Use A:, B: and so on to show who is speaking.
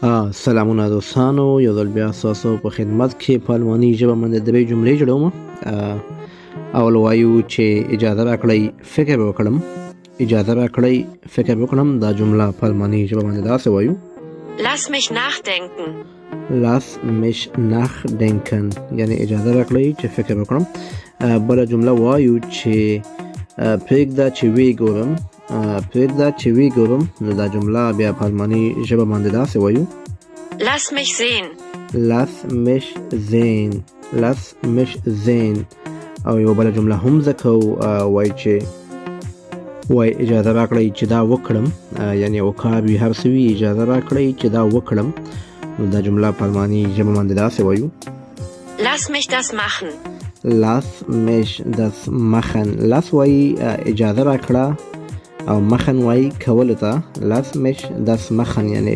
A: سلامونه دوستانو، یو ځل بیا ستاسو په خدمت کې په الماني ژبه باندې درې جملې جوړوم. اول وایو چې اجازه راکړئ فکر وکړم. اجازه راکړئ فکر وکړم. دا جمله په الماني ژبه باندې داسې وایو:
B: Lass mich nachdenken.
A: Lass mich nachdenken، یعنی اجازه راکړئ چې فکر وکړم. بله جمله وایو چې پرېږده چې ویې ګورم. پرېږده چې ویې ګورم، نو دا جمله بیا په الماني ژبه باندې داسې وایو:
B: Lass mich sehen.
A: Lass mich sehen. Lass mich sehen. او یو بله جمله هم زده کوو، وایي چې اجازه راکړئ چې دا وکړم، یعنی یو کار وي، هر څه وي، اجازه راکړئ چې دا وکړم، نو دا جمله په الماني ژبه باندې داسې وایو:
B: Lass mich das machen.
A: Lass mich das machen. Lass وایي اجازه راکړه، او مخن وایي کولو ته. Lass mich das machen، یعنی